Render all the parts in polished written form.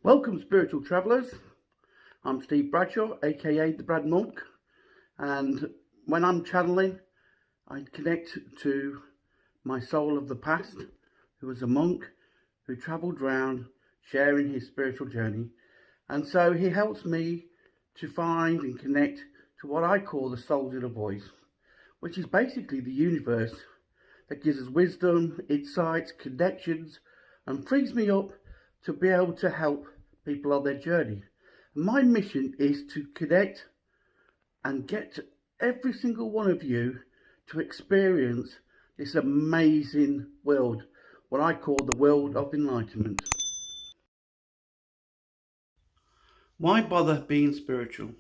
Welcome, spiritual travellers. I'm Steve Bradshaw, aka the Brad Monk, and when I'm channeling, I connect to my soul of the past, who was a monk who travelled around sharing his spiritual journey, and so he helps me to find and connect to what I call the soul's inner voice, which is basically the universe that gives us wisdom, insights, connections, and frees me up to be able to help people on their journey. My mission is to connect and get every single one of you to experience this amazing world, what I call the world of enlightenment. Why bother being spiritual?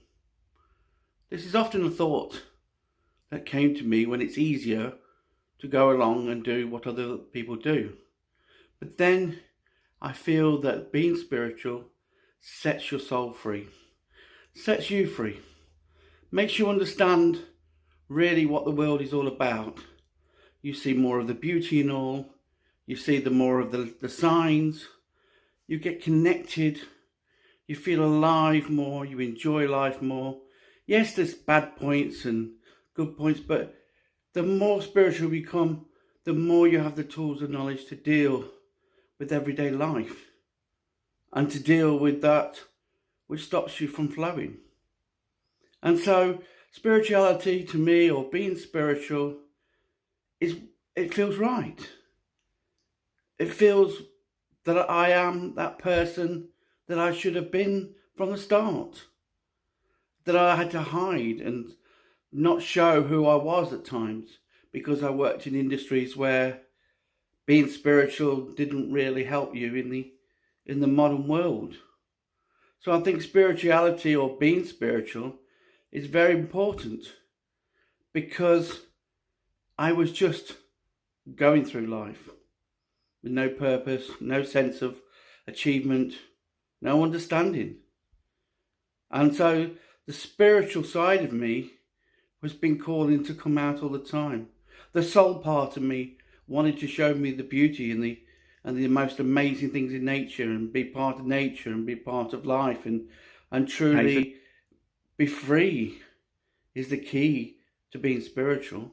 This is often a thought that came to me when it's easier to go along and do what other people do. But then I feel that being spiritual sets your soul free, sets you free, makes you understand really what the world is all about. You see more of the beauty in all, you see the more of the signs, you get connected, you feel alive more, you enjoy life more. Yes, there's bad points and good points, but the more spiritual you become, the more you have the tools and knowledge to deal with everyday life and to deal with that which stops you from flowing. And so spirituality to me, or being spiritual, it feels right. It feels that I am that person that I should have been from the start, that I had to hide and not show who I was at times because I worked in industries where being spiritual didn't really help you in the modern world. So I think spirituality, or being spiritual, is very important, because I was just going through life with no purpose, no sense of achievement, no understanding. And so the spiritual side of me was being calling to come out all the time. The soul part of me wanted to show me the beauty and the most amazing things in nature, and be part of nature and be part of life, and truly be free is the key to being spiritual.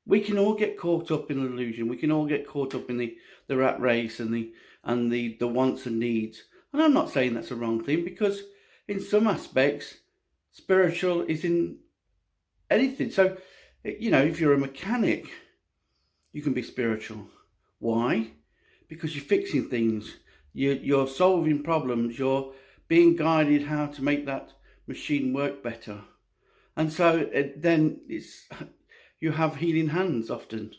We can all get caught up in illusion. We can all get caught up in the rat race and the wants and needs. And I'm not saying that's a wrong thing, because in some aspects, spiritual is in anything. So, if you're a mechanic, you can be spiritual. Why? Because you're fixing things, you're solving problems, you're being guided how to make that machine work better. And so then you have healing hands often.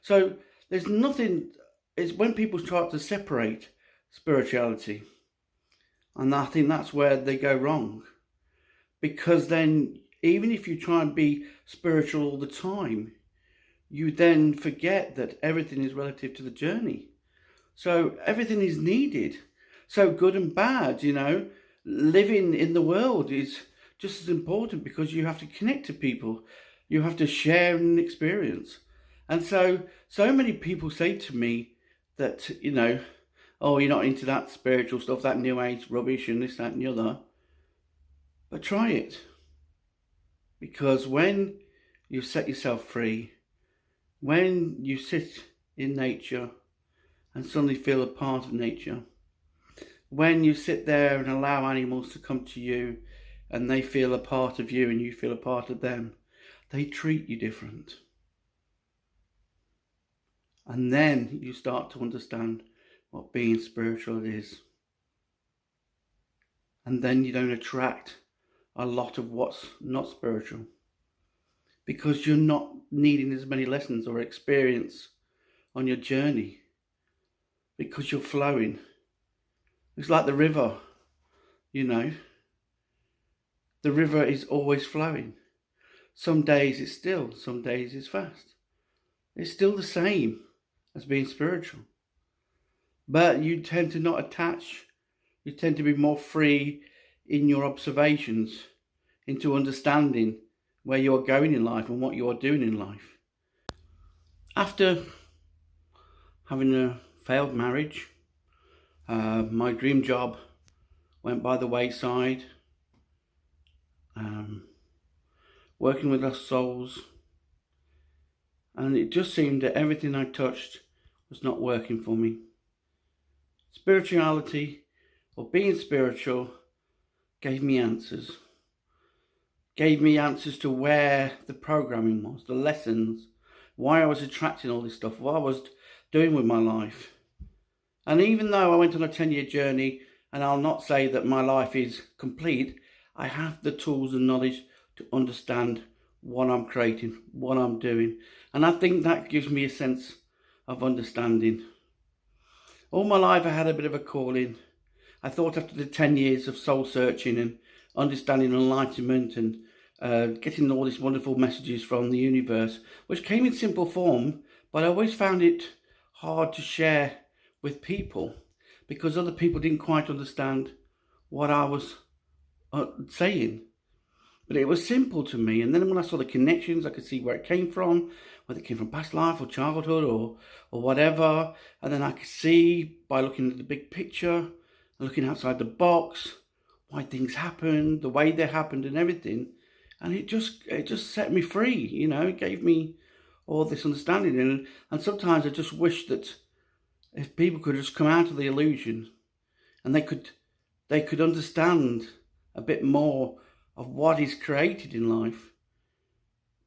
So there's nothing, it's when people start to separate spirituality, and I think that's where they go wrong. Because then, even if you try and be spiritual all the time, you then forget that everything is relative to the journey. So everything is needed. So good and bad, living in the world is just as important, because you have to connect to people. You have to share an experience. And so many people say to me that, oh, you're not into that spiritual stuff, that new age rubbish and this, that and the other. But try it. Because when you set yourself free, when you sit in nature and suddenly feel a part of nature, when you sit there and allow animals to come to you and they feel a part of you and you feel a part of them, they treat you different. And then you start to understand what being spiritual is. And then you don't attract a lot of what's not spiritual, because you're not needing as many lessons or experience on your journey, because you're flowing. It's like the river, the river is always flowing. Some days it's still, some days it's fast. It's still the same as being spiritual. But you tend to not attach, you tend to be more free in your observations, into understanding where you're going in life and what you're doing in life. After having a failed marriage, My dream job went by the wayside. Um, Working with lost souls, and it just seemed that everything I touched was not working for me. Spirituality, or being spiritual, gave me answers. Gave me answers to where the programming was, the lessons, why I was attracting all this stuff, what I was doing with my life. And even though I went on a 10-year journey, and I'll not say that my life is complete, I have the tools and knowledge to understand what I'm creating, what I'm doing. And I think that gives me a sense of understanding. All my life I had a bit of a calling. I thought after the 10 years of soul searching and understanding enlightenment and getting all these wonderful messages from the universe, which came in simple form, but I always found it hard to share with people because other people didn't quite understand what I was saying. But it was simple to me. And then when I saw the connections, I could see where it came from, whether it came from past life or childhood or whatever. And then I could see by looking at the big picture, looking outside the box, why things happened, the way they happened and everything. And it just set me free, you know, it gave me all this understanding. And sometimes I just wish that if people could just come out of the illusion and they could understand a bit more of what is created in life,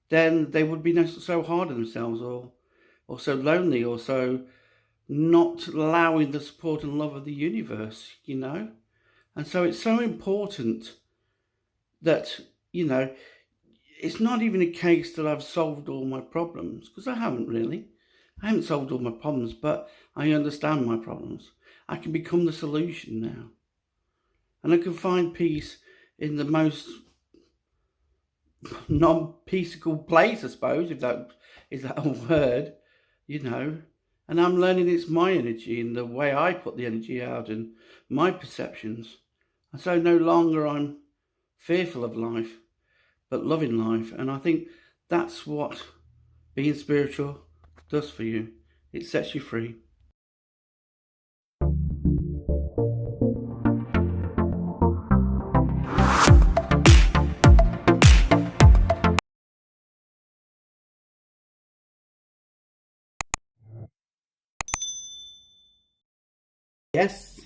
then they would be not so hard on themselves or so lonely or so not allowing the support and love of the universe, you know. And so it's so important that, you know, it's not even a case that I've solved all my problems, because I haven't really. I haven't solved all my problems, but I understand my problems. I can become the solution now. And I can find peace in the most non-peaceable place, I suppose, if that is that a word, you know. And I'm learning it's my energy and the way I put the energy out and my perceptions. And so no longer I'm fearful of life, but loving life. And I think that's what being spiritual does for you. It sets you free. Yes.